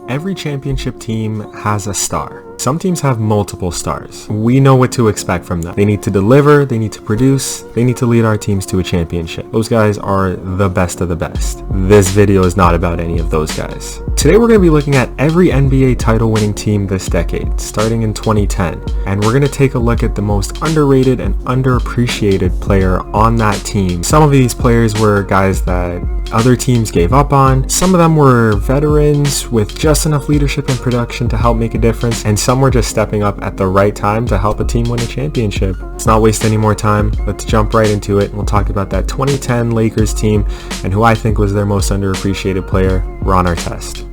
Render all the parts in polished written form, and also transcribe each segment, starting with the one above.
Every championship team has a star. Some teams have multiple stars. We know what to expect from them. They need to deliver, they need to produce, they need to lead our teams to a championship. Those guys are the best of the best. This video is not about any of those guys. Today we're going to be looking at every NBA title winning team this decade, starting in 2010. And we're going to take a look at the most underrated and underappreciated player on that team. Some of these players were guys that other teams gave up on. Some of them were veterans with just enough leadership and production to help make a difference, and some were just stepping up at the right time to help a team win a championship. Let's not waste any more time. Let's jump right into it, and we'll talk about that 2010 Lakers team and who I think was their most underappreciated player, Ron Artest.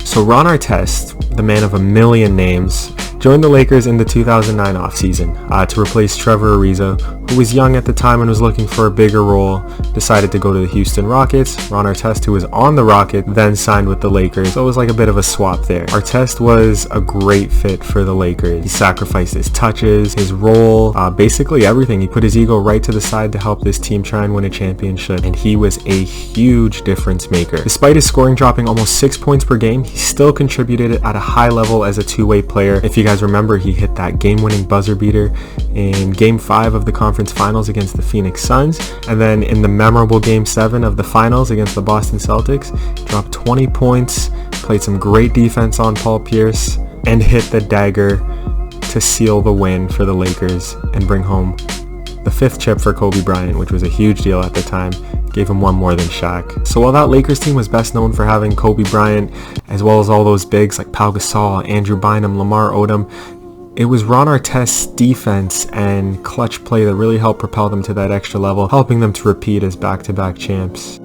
So Ron Artest, the man of a million names, joined the Lakers in the 2009 offseason to replace Trevor Ariza, who was young at the time and was looking for a bigger role, decided to go to the Houston Rockets. Ron Artest, who was on the Rocket, then signed with the Lakers, so it was like a bit of a swap there. Artest was a great fit for the Lakers. He sacrificed his touches, his role, basically everything. He put his ego right to the side to help this team try and win a championship, and he was a huge difference maker. Despite his scoring dropping almost 6 points per game, he still contributed at a high level as a two-way player. If you guys remember, he hit that game-winning buzzer beater in Game 5 of the conference finals against the Phoenix Suns, and then in the memorable Game 7 of the finals against the Boston Celtics, dropped 20 points, played some great defense on Paul Pierce, and hit the dagger to seal the win for the Lakers and bring home the 5th chip for Kobe Bryant, which was a huge deal at the time. Gave him one more than Shaq. So while that Lakers team was best known for having Kobe Bryant, as well as all those bigs like Pau Gasol, Andrew Bynum, Lamar Odom, it was Ron Artest's defense and clutch play that really helped propel them to that extra level, helping them to repeat as back-to-back champs.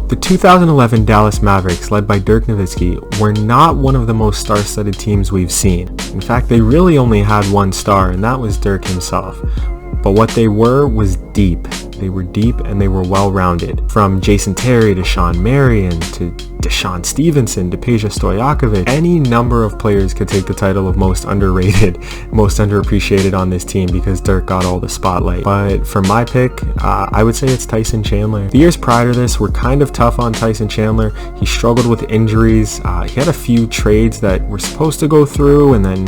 The 2011 Dallas Mavericks, led by Dirk Nowitzki, were not one of the most star-studded teams we've seen. In fact, they really only had one star, and that was Dirk himself. But what they were was deep. They were deep and they were well-rounded. From Jason Terry to Sean Marion to Deshaun Stevenson to Peja Stojakovic, any number of players could take the title of most underrated, most underappreciated on this team because Dirk got all the spotlight. But for my pick, I would say it's Tyson Chandler. The years prior to this were kind of tough on Tyson Chandler. He struggled with injuries. He had a few trades that were supposed to go through and then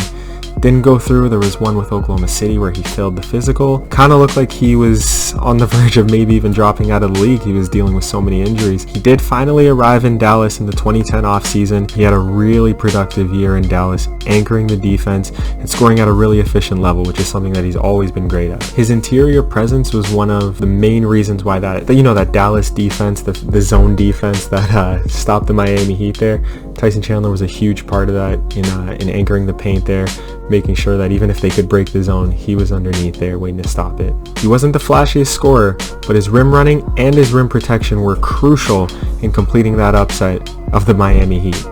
didn't go through. There was one with Oklahoma City where he failed the physical. Kind of looked like he was on the verge of maybe even dropping out of the league. He was dealing with so many injuries. He did finally arrive in Dallas in the 2010 offseason. He had a really productive year in Dallas, anchoring the defense and scoring at a really efficient level, which is something that he's always been great at. His interior presence was one of the main reasons why that Dallas defense, the zone defense that stopped the Miami Heat there. Tyson Chandler was a huge part of that in anchoring the paint there, making sure that even if they could break the zone, he was underneath there waiting to stop it. He wasn't the flashiest scorer, but his rim running and his rim protection were crucial in completing that upset of the Miami Heat.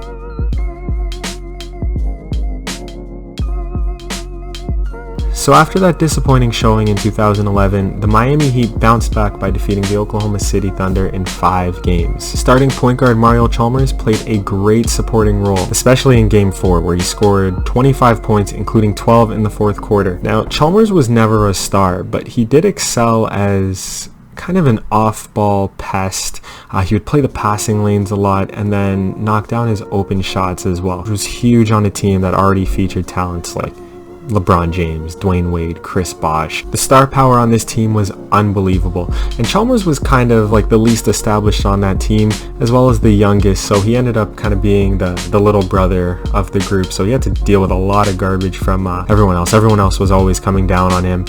So after that disappointing showing in 2011, the Miami Heat bounced back by defeating the Oklahoma City Thunder in 5 games. Starting point guard Mario Chalmers played a great supporting role, especially in Game 4, where he scored 25 points, including 12 in the 4th quarter. Now, Chalmers was never a star, but he did excel as kind of an off-ball pest. He would play the passing lanes a lot and then knock down his open shots as well, which was huge on a team that already featured talents like LeBron James, Dwayne Wade, Chris Bosh. The star power on this team was unbelievable, and Chalmers was kind of like the least established on that team as well as the youngest, so he ended up kind of being the little brother of the group, so he had to deal with a lot of garbage from everyone else. Everyone else was always coming down on him,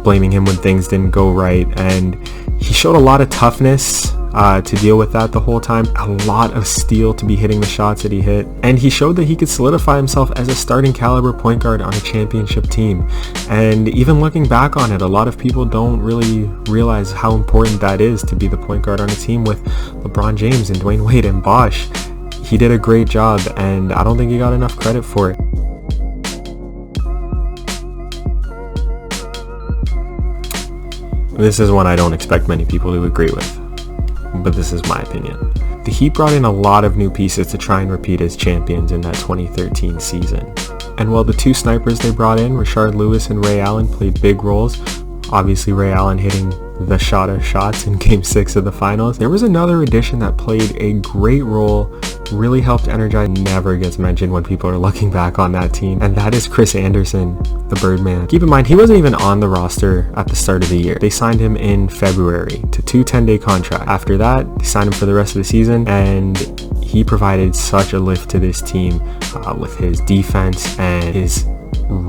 blaming him when things didn't go right, and he showed a lot of toughness to deal with that the whole time. A lot of steel to be hitting the shots that he hit, and he showed that he could solidify himself as a starting caliber point guard on a championship team. And even looking back on it, a lot of people don't really realize how important that is to be the point guard on a team with LeBron James and Dwayne Wade and Bosh. He did a great job, and I don't think he got enough credit for it. This is one I don't expect many people to agree with, but this is my opinion. The Heat brought in a lot of new pieces to try and repeat as champions in that 2013 season. And while the two snipers they brought in, Rashard Lewis and Ray Allen, played big roles, Obviously Ray Allen hitting the shot of shots in game 6 of the finals. There was another addition that played a great role, really helped energize, never gets mentioned when people are looking back on that team, and that is Chris Anderson, the Birdman. Keep in mind, he wasn't even on the roster at the start of the year. They signed him in February to 2 10-day contracts. After that, they signed him for the rest of the season, and he provided such a lift to this team with his defense and his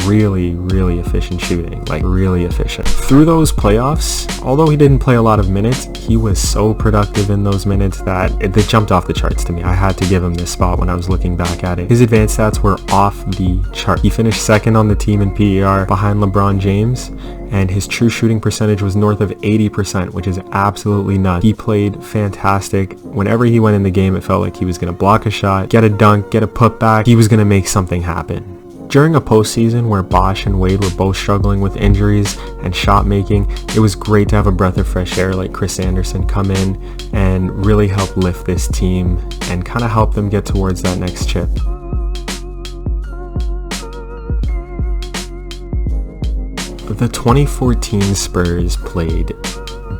really efficient shooting, like really efficient. Through those playoffs, although he didn't play a lot of minutes, he was so productive in those minutes that it jumped off the charts to me. I had to give him this spot when I was looking back at it. His advanced stats were off the chart. He finished second on the team in PER behind LeBron James, and his true shooting percentage was north of 80%, which is absolutely nuts. He played fantastic. Whenever he went in the game, it felt like he was going to block a shot, get a dunk, get a putback. He was going to make something happen. During a postseason where Bosh and Wade were both struggling with injuries and shot making, it was great to have a breath of fresh air like Chris Anderson come in and really help lift this team and kind of help them get towards that next chip. The 2014 Spurs played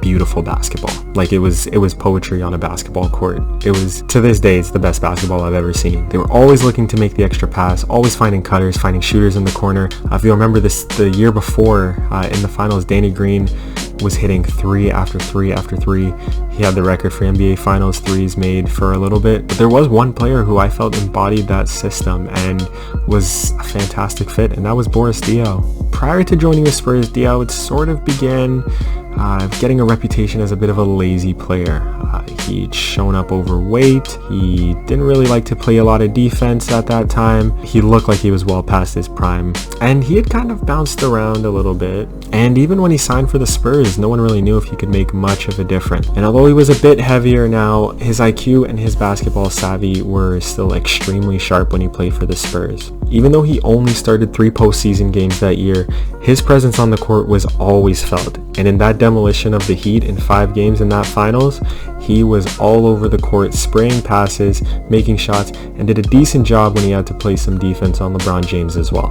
beautiful basketball. Like it was poetry on a basketball court. It was, to this day, it's the best basketball I've ever seen. They were always looking to make the extra pass, always finding cutters, finding shooters in the corner. If you'll remember this, the year before in the finals, Danny Green was hitting 3 after 3 after 3. He had the record for NBA Finals threes made for a little bit. But there was one player who I felt embodied that system and was a fantastic fit, and that was Boris Diaw. Prior to joining the Spurs, Diaw would sort of began getting a reputation as a bit of a lazy player. He'd shown up overweight. He didn't really like to play a lot of defense at that time. He looked like he was well past his prime, and he had kind of bounced around a little bit. And even when he signed for the Spurs, no one really knew if he could make much of a difference. And although he was a bit heavier now, his IQ and his basketball savvy were still extremely sharp when he played for the Spurs. Even though he only started 3 postseason games that year, his presence on the court was always felt. And in that demolition of the Heat in 5 games in that finals, he was all over the court, spraying passes, making shots, and did a decent job when he had to play some defense on LeBron James as well.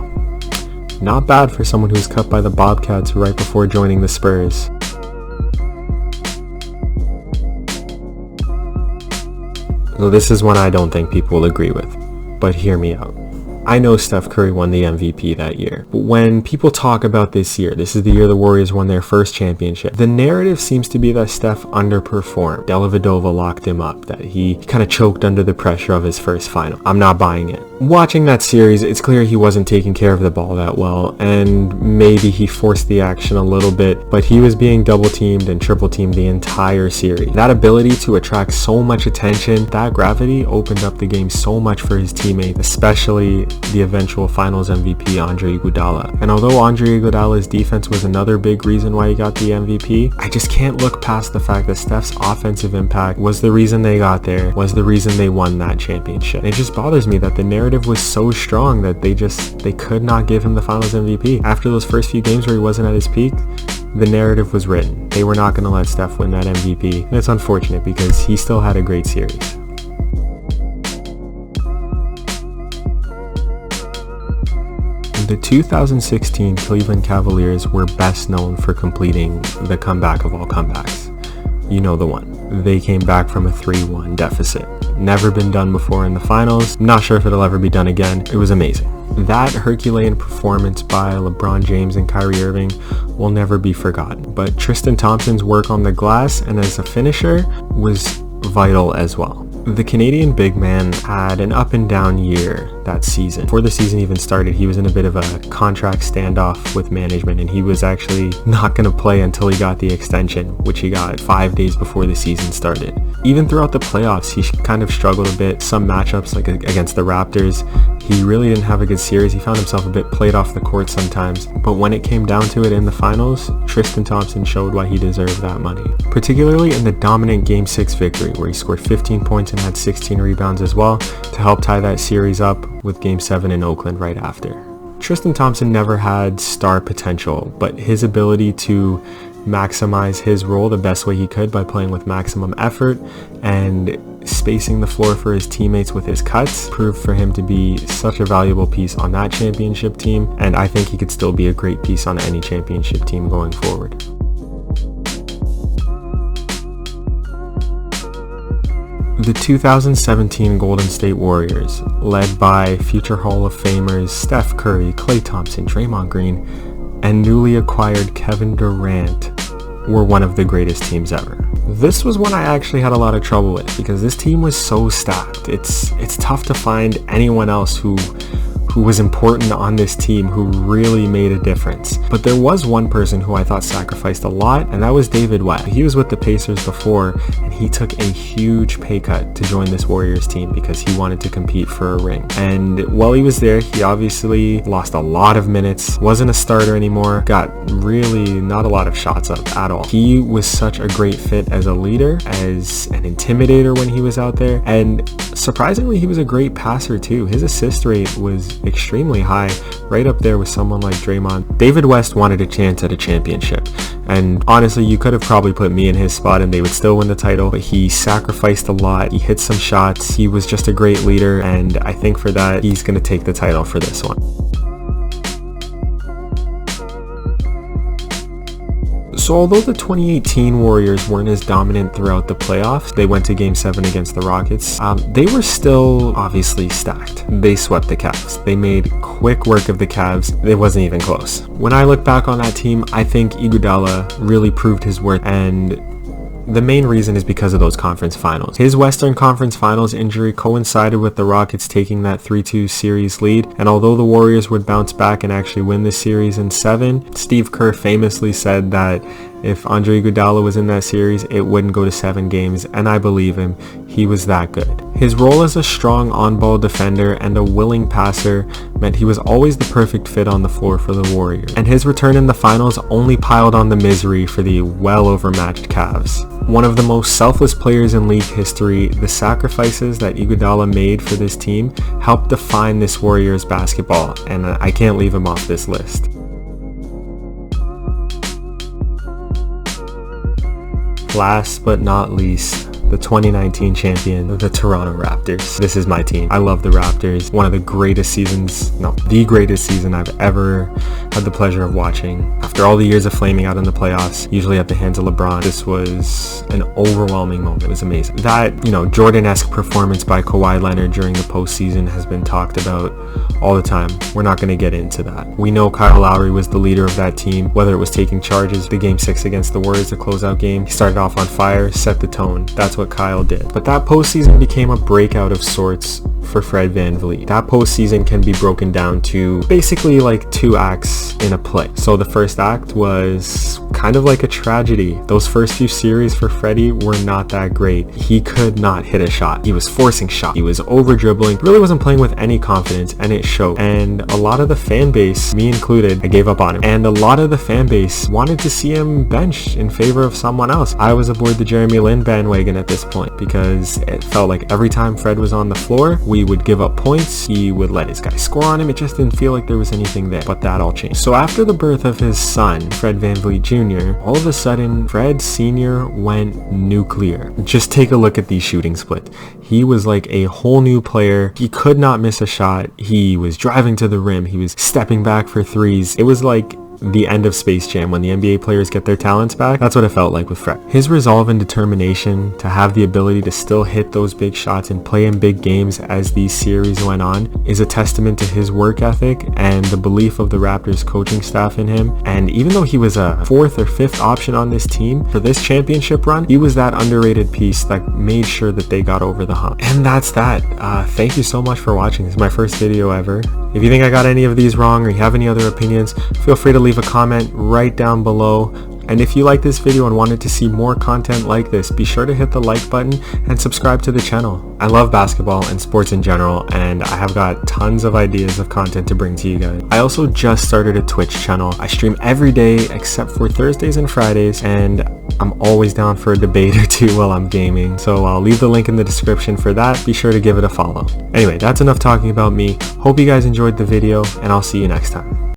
Not bad for someone who was cut by the Bobcats right before joining the Spurs. So this is one I don't think people will agree with, but hear me out. I know Steph Curry won the MVP that year, but when people talk about this year, this is the year the Warriors won their first championship, the narrative seems to be that Steph underperformed. Dellavedova locked him up, that he kind of choked under the pressure of his first final. I'm not buying it. Watching that series, it's clear he wasn't taking care of the ball that well, and maybe he forced the action a little bit, but he was being double teamed and triple teamed the entire series. That ability to attract so much attention, that gravity opened up the game so much for his teammates, especially the eventual finals MVP Andre Iguodala. And although Andre Iguodala's defense was another big reason why he got the MVP, I just can't look past the fact that Steph's offensive impact was the reason they got there, was the reason they won that championship. And it just bothers me that the narrative was so strong that they could not give him the finals MVP. After those first few games where he wasn't at his peak, the narrative was written. They were not going to let Steph win that MVP. And it's unfortunate because he still had a great series. The 2016 Cleveland Cavaliers were best known for completing the comeback of all comebacks. You know the one. They came back from a 3-1 deficit. Never been done before in the finals. Not sure if it'll ever be done again. It was amazing. That Herculean performance by LeBron James and Kyrie Irving will never be forgotten. But Tristan Thompson's work on the glass and as a finisher was vital as well. The Canadian big man had an up and down year that season. Before the season even started, he was in a bit of a contract standoff with management, and he was actually not going to play until he got the extension, which he got 5 days before the season started. Even throughout the playoffs, he kind of struggled a bit. Some matchups, like against the Raptors, he really didn't have a good series. He found himself a bit played off the court sometimes. But when it came down to it in the finals, Tristan Thompson showed why he deserved that money. Particularly in the dominant Game 6 victory, where he scored 15 points and had 16 rebounds as well to help tie that series up with Game 7 in Oakland right after. Tristan Thompson never had star potential, but his ability to maximize his role the best way he could by playing with maximum effort and spacing the floor for his teammates with his cuts proved for him to be such a valuable piece on that championship team, and I think he could still be a great piece on any championship team going forward. The 2017 Golden State Warriors, led by future Hall of Famers Steph Curry, Klay Thompson, Draymond Green, and newly acquired Kevin Durant, were one of the greatest teams ever. This was one I actually had a lot of trouble with because this team was so stacked. It's tough to find anyone else who was important on this team, who really made a difference. But there was one person who I thought sacrificed a lot, and that was David West. He was with the Pacers before, and he took a huge pay cut to join this Warriors team because he wanted to compete for a ring. And while he was there, he obviously lost a lot of minutes, wasn't a starter anymore, got really not a lot of shots up at all. He was such a great fit as a leader, as an intimidator when he was out there, and surprisingly, he was a great passer too. His assist rate was extremely high, right up there with someone like Draymond. David West wanted a chance at a championship, and honestly, you could have probably put me in his spot and they would still win the title, but he sacrificed a lot. He hit some shots. He was just a great leader, and I think for that, he's going to take the title for this one. So although the 2018 Warriors weren't as dominant throughout the playoffs, they went to Game 7 against the Rockets, they were still obviously stacked. They swept the Cavs. They made quick work of the Cavs. It wasn't even close. When I look back on that team, I think Iguodala really proved his worth, and the main reason is because of those conference finals. His Western Conference Finals injury coincided with the Rockets taking that 3-2 series lead, and although the Warriors would bounce back and actually win the series in 7, Steve Kerr famously said that if Andre Iguodala was in that series, it wouldn't go to 7 games, and I believe him. He was that good. His role as a strong on-ball defender and a willing passer meant he was always the perfect fit on the floor for the Warriors, and his return in the finals only piled on the misery for the well-overmatched Cavs. One of the most selfless players in league history, the sacrifices that Iguodala made for this team helped define this Warriors basketball, and I can't leave him off this list. Last but not least, the 2019 champion, the Toronto Raptors. This is my team. I love the Raptors. One of the greatest seasons, no, the greatest season I've ever had the pleasure of watching. After all the years of flaming out in the playoffs, usually at the hands of LeBron, this was an overwhelming moment. It was amazing. That, Jordan-esque performance by Kawhi Leonard during the postseason has been talked about all the time. We're not going to get into that. We know Kyle Lowry was the leader of that team, whether it was taking charges, the Game 6 against the Warriors, the closeout game. He started off on fire, set the tone. That's what Kyle did. But that postseason became a breakout of sorts for Fred VanVleet. That postseason can be broken down to basically like 2 acts in a play. So the first act was kind of like a tragedy. Those first few series for Freddie were not that great. He could not hit a shot. He was forcing shots. He was over dribbling. Really wasn't playing with any confidence, and it showed. And a lot of the fan base, me included, I gave up on him. And a lot of the fan base wanted to see him benched in favor of someone else. I was aboard the Jeremy Lin bandwagon at this point because it felt like every time Fred was on the floor, we would give up points. He would let his guy score on him. It just didn't feel like there was anything there. But that all changed. So after the birth of his son, Fred VanVleet Jr., all of a sudden, Fred Sr. went nuclear. Just take a look at these shooting splits. He was like a whole new player. He could not miss a shot. He was driving to the rim. He was stepping back for threes. It was like the end of Space Jam when the NBA players get their talents back. That's what it felt like with Fred. His resolve and determination to have the ability to still hit those big shots and play in big games as these series went on is a testament to his work ethic and the belief of the Raptors coaching staff in him. And even though he was a 4th or 5th option on this team for this championship run, he was that underrated piece that made sure that they got over the hump. And that's that. Thank you so much for watching. This is my first video ever. If you think I got any of these wrong or you have any other opinions, feel free to leave a comment right down below. And if you like this video and wanted to see more content like this, be sure to hit the like button and subscribe to the channel. I love basketball and sports in general, and I have got tons of ideas of content to bring to you guys. I also just started a Twitch channel. I stream every day except for Thursdays and Fridays, and I'm always down for a debate or two while I'm gaming. So I'll leave the link in the description for that. Be sure to give it a follow. Anyway, that's enough talking about me. Hope you guys enjoyed the video, and I'll see you next time.